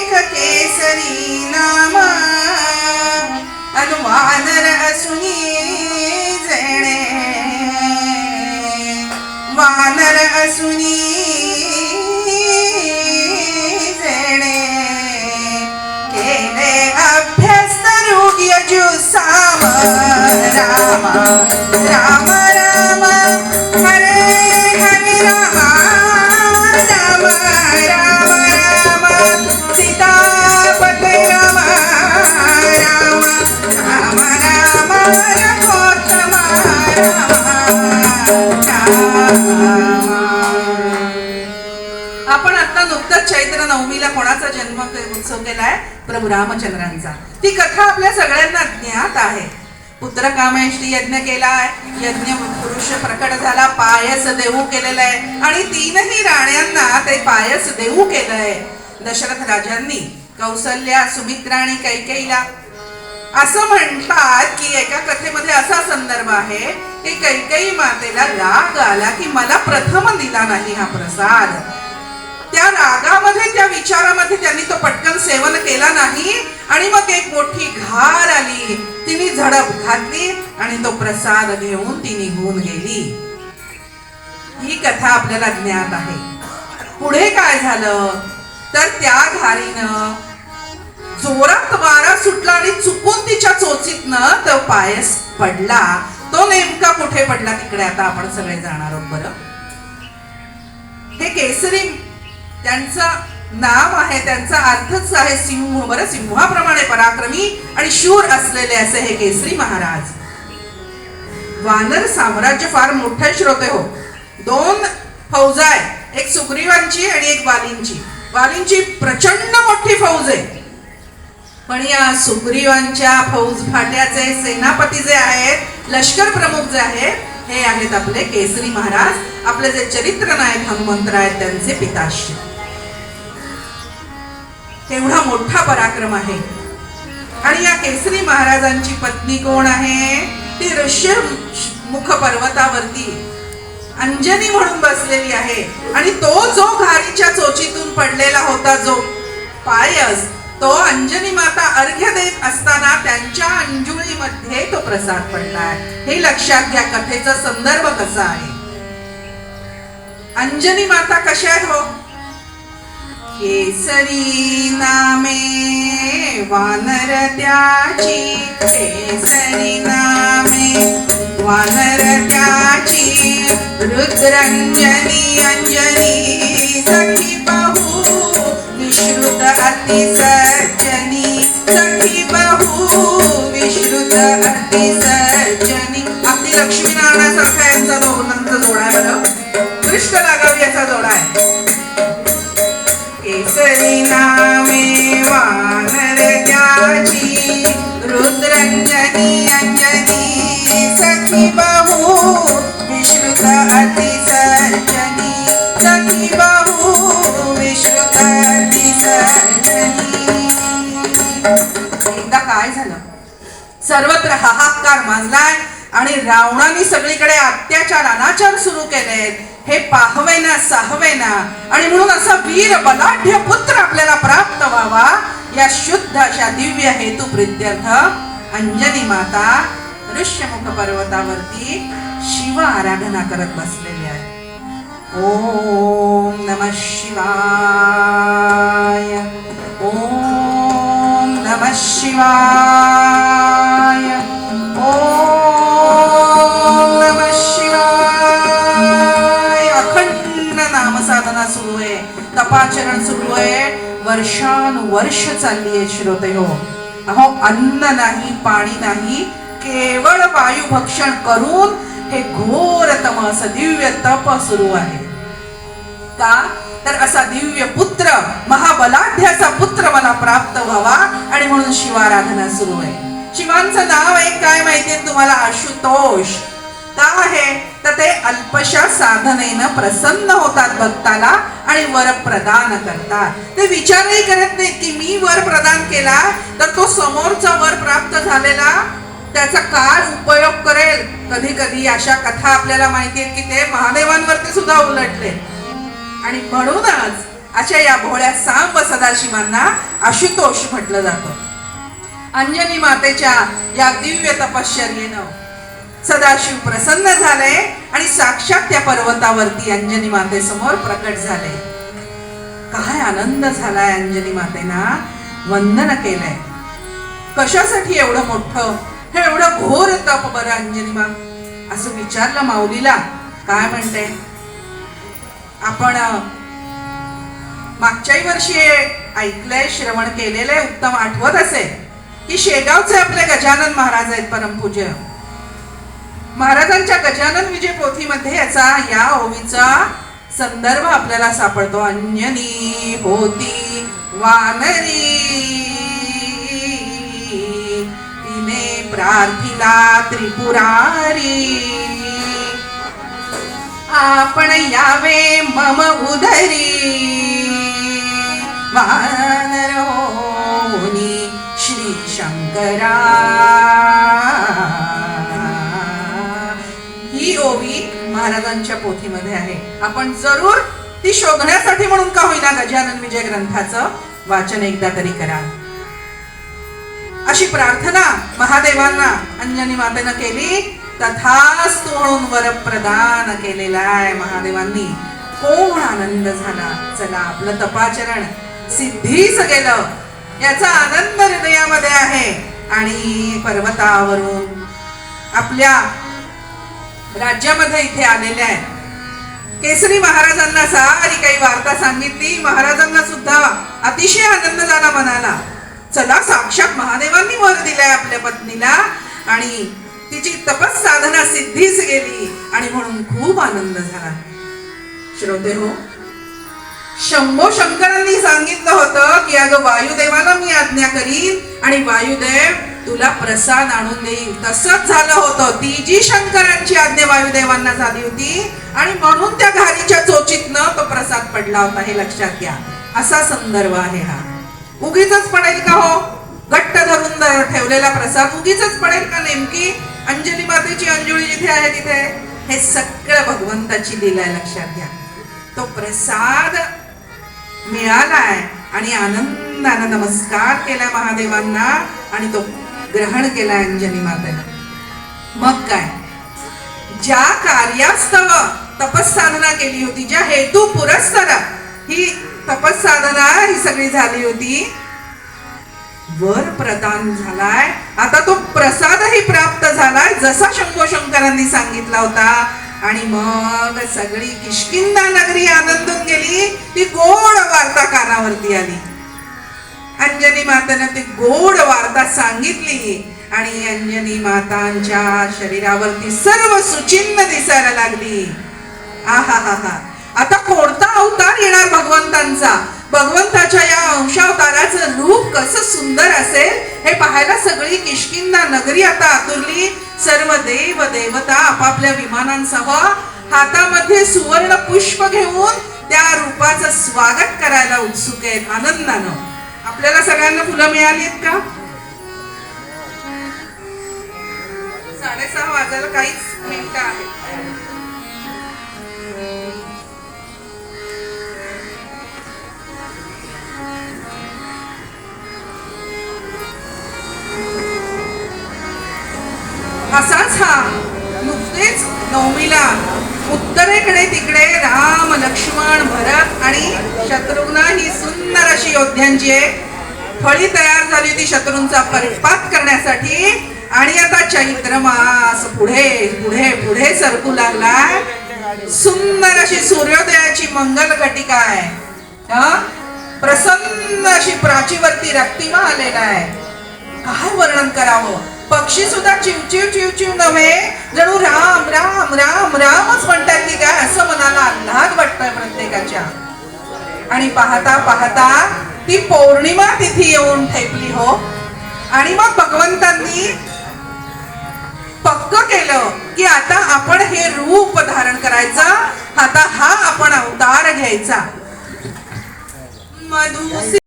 एक केसरी नाम अनु वानर असुनी जेणे वानर असुनी जेणे केले अभ्यास यजु साम राम राम राम हरे हरे राम राम राम राम सीतापते राम राम राम राम रघोत्तम राम। आपण आता नुकताच चैत्र नवमीला कोणाचा जन्म उत्सव केलाय? प्रभू रामचंद्रांचा। ती कथा आपल्या सगळ्यांना ज्ञात आहे। पुत्र कामेष्टी यज्ञ केलाय, यज्ञ पुरुष प्रकट झाला, पायस देऊ केलेला आहे आणि तीनही राण्यांना ते पायस देऊ केलंय। दशरथ राजांनी कौसल्या, सुमित्रा आणि कैकेयीला असं म्हणतात की एका कथेमध्ये असा संदर्भ आहे की कैकेयी मातेला राग आला की मला प्रथम दिला नाही हा प्रसाद। त्या रागामध्ये, त्या विचारामध्ये त्यांनी तो पटकन सेवन केला नाही आणि मग एक मोठी घार आली, तिने झडप घातली आणि तो प्रसाद घेऊन ती निघून गेली। ही कथा आपल्याला ज्ञात आहे। पुढे काय झालं तर त्या घारीनं जोरात वारा सुटला आणि चुकून तिच्या चोचीतनं तो पायस पडला। तो नेमका कुठे पडला तिकडे आता आपण सगळे जाणार आहोत। बरं, हे केसरी त्यांचं नाव आहे, त्यांचा अर्थच आहे सिंह। बरं, सिंहाप्रमाणे पराक्रमी आणि शूर असलेले असे हे केसरी महाराज। वानर साम्राज्य फार मोठे श्रोते हो। दोन फौजा आहे, एक सुग्रीवांची आणि एक वालींची। वालींची प्रचंड मोठी फौज आहे, पण या सुग्रीवांच्या फौज फाट्याचे सेनापती जे आहेत, लष्कर प्रमुख जे आहेत, हे आहेत आपले केसरी महाराज। आपले जे चरित्र नायक हनुमंतराय आहेत त्यांचे पिताश्री। एवढा मोठा पराक्रम आहे। आणि या केसरी महाराजांची पत्नी कोण आहे? ती ऋष्यमुख पर्वतावरती अंजनी म्हणून बसलेली आहे। आणि तो जो घारीच्या चोचीतून पडलेला होता जो पायस, तो अंजनी माता अर्घ्य देत असताना त्यांच्या अंजुळीमध्ये तो प्रसाद पडलाय। हे लक्षात घ्या, कथेचा संदर्भ कसा आहे। अंजनी माता कशा आहेत हो? केसरी नामे वानर त्याची, केसरी नामे वानर त्याची, रुद्रांजनी अंजनी सखी बहु विश्रुत अति सज्जनी, सखी बहु विश्रुत अति सज्जनी। अगदी लक्ष्मीनारायणासारखा यांचा दोघांचा जोडा आहे। बरं, कृष्ण लागावी याचा जोडा आहे। केसरी नामे वानर त्याची, रुद्रांजनी अंजनी सखी बहु विश्रुत अति सज्जनी, सखी बहु विश्रुत अति सज्जनी। एकदा काय झालं, सर्वत्र हाहाकार माजलाय आणि रावणाने सगळीकडे अत्याचार अनाचार सुरू केलेत। हे पाहवेना साहवेना आणि म्हणून असा वीर बलाढ्य पुत्र आपल्याला प्राप्त व्हावा या शुद्ध अशा दिव्य हेतू प्रित्यर्थ अंजनी माता ऋष्यमुख पर्वतावरती शिव आराधना करत बसलेली आहे। ओम नमः शिवाय, ओम नमः शिवाय, ओम नमः शिवाय। अखंड नामसाधना सुरू आहे, तपाचरण सुरू आहे, वर्षानुवर्ष चालली आहे श्रोते हो। अहो, अन्न नाही, पाणी नाही, केवळ वायू भक्षण करून हे घोर तमस दिव्य तप सुरू आहे। का तर असा दिव्य पुत्र, महाबलाढ्याचा पुत्र मला प्राप्त व्हावा आणि म्हणून शिवाराधना सुरू आहे। शिवांचं नाव एक काय माहितीये तुम्हाला? आशुतोष। का आहे तर ते अल्पशा साधनेनं प्रसन्न होतात भक्ताला आणि वर प्रदान करतात। ते विचारही करत नाहीत की मी वर प्रदान केला तर तो समोरचा वर प्राप्त झालेला त्याचा काय उपयोग करेल। कधी कधी अशा कथा आपल्याला माहिती आहेत की ते महादेवांवरती सुद्धा उलटले आणि म्हणूनच अशा या भोळ्या सांब सदाशिवांना आशुतोष म्हटलं जातं. अंजनी मातेच्या या दिव्य तपश्चर्येनं सदाशिव प्रसन्न झाले आणि साक्षात त्या पर्वतावरती अंजनी मातेसमोर प्रकट झाले. काय आनंद झालाय अंजनी मातेना, वंदन केलंय. कशासाठी एवढं मोठं हे एवढं घोर तप बरं अंजनी मा, असं विचारलं माऊलीला. काय म्हणते, आपण मागच्याही वर्षी ऐकलंय, श्रवण केलेलं आहे, उत्तम आठवत असेल की शेगावचे आपले गजानन महाराज आहेत परमपूज्य. महाराजांच्या गजानन विजय पोथीमध्ये या ओवीचा संदर्भ आपल्याला सापडतो. अंजनी होती वानरी, तिने प्रार्थिला त्रिपुरारी, आपण यावे मम उदरी, वानर होनी श्री शंकरा. ही ओवी महाराजांच्या पोथीमध्ये आहे. आपण जरूर ती शोधण्यासाठी म्हणून का होईना गजानन विजय ग्रंथाचं वाचन एकदा तरी करा. अशी प्रार्थना महादेवांना अंजनी मातेनं केली. तथास्तु म्हणून वर प्रदान केलेला आहे महादेवांनी. कोण आनंद झाला. चला, आपलं तपाचरण सिद्धीस गेलं याचा आनंद हृदयामध्ये आहे. आणि पर्वतावरून आपल्या राज्यामध्ये इथे आलेले आहेत. केसरी महाराजांना सारी काही वार्ता सांगितली. महाराजांना सुद्धा अतिशय आनंद झाला मनाला. चला, साक्षात महादेवांनी वर दिलाय आपल्या पत्नीला आणि तिची तपस साधना सिद्धीस गेली आणि म्हणून खूप आनंद झाला. श्रोते हो, शंभो शंकरांनी सांगितलं होतं की अगं वायुदेवाला मी आज्ञा करीन आणि वायुदेव तुला प्रसाद आणून देईल. तसंच झालं होतं. ती जी शंकरांची आज्ञा वायुदेवांना झाली होती आणि म्हणून त्या घारीच्या चोचीतनं तो प्रसाद पडला होता. हे लक्षात घ्या. असा संदर्भ आहे हा. उगीच पडेल का हो? घट्ट धरून ठेवलेला प्रसाद उगीच पडेल का? नेमकी अंजनी मातेची अंजुळी जिथे आहे तिथे हे सगळं भगवंताची लीला आहे. लक्षात घ्या. तो प्रसाद मिळालाय आणि आनंदाने नमस्कार केला महादेवांना आणि तो ग्रहण केला अंजनी मातेने. मग काय, ज्या कार्यास्तव तपस्साधना केली होती, ज्या हेतू पुरस्सर ही तपस्साधना ही सगळी झाली होती, वर प्रदान झालाय. आता तो प्रसादही प्राप्त झालाय जसा शंभो शंकरांनी सांगितला होता. आणि मग सगळी किष्किंधा नगरी आनंदून गेली. ती गोड वार्ता कानावरती आली. अंजनी मातेनं ती गोड वार्ता सांगितली आणि अंजनी मातांच्या शरीरावरती सर्व सुचिन्ह दिसायला लागली. आहा हा हा, आता कोणता अवतार येणार भगवंतांचा? भगवंताच्या या अंशावताराचं रूप कसं सुंदर असेल हे पाहायला सगळी किष्किंधा नगरी आता आतुरली. सर्व देव देवता आपापल्या विमानांसह हातामध्ये सुवर्ण पुष्प घेऊन त्या रूपाचं स्वागत करायला उत्सुक आहेत आनंदानं. आपल्याला सगळ्यांना फुलं मिळाली आहेत का? 6:30 वाजायला काहीच मिनिटं आहेत. असाच हा नुकतेच नवमीला उत्तरेकडे तिकडे राम, लक्ष्मण, भरत आणि शत्रुघ्न ही सुंदर अशी योद्ध्यांची फळी तयार झाली होती शत्रूंचा परिपात करण्यासाठी. आणि आता चैत्र मास पुढे पुढे पुढे सरकू लागलाय. सुंदर अशी सूर्योदयाची मंगल घटिका आहे. प्रसन्न अशी प्राचीवरती रक्तिमा आलेला आहे. काय वर्णन करावं. पक्षी सुद्धा चिवचिव चिवचिव नव्हे, जणू राम राम राम रामच म्हणतात की काय असं मनाला आल्हाद वाटतोय प्रत्येकाच्या. आणि पाहता पाहता ती पौर्णिमा तिथी येऊन ठेपली हो. आणि मग भगवंतांनी पक्क केलं की आता आपण हे रूप धारण करायचं, आता हा आपण अवतार घ्यायचा. मधुसी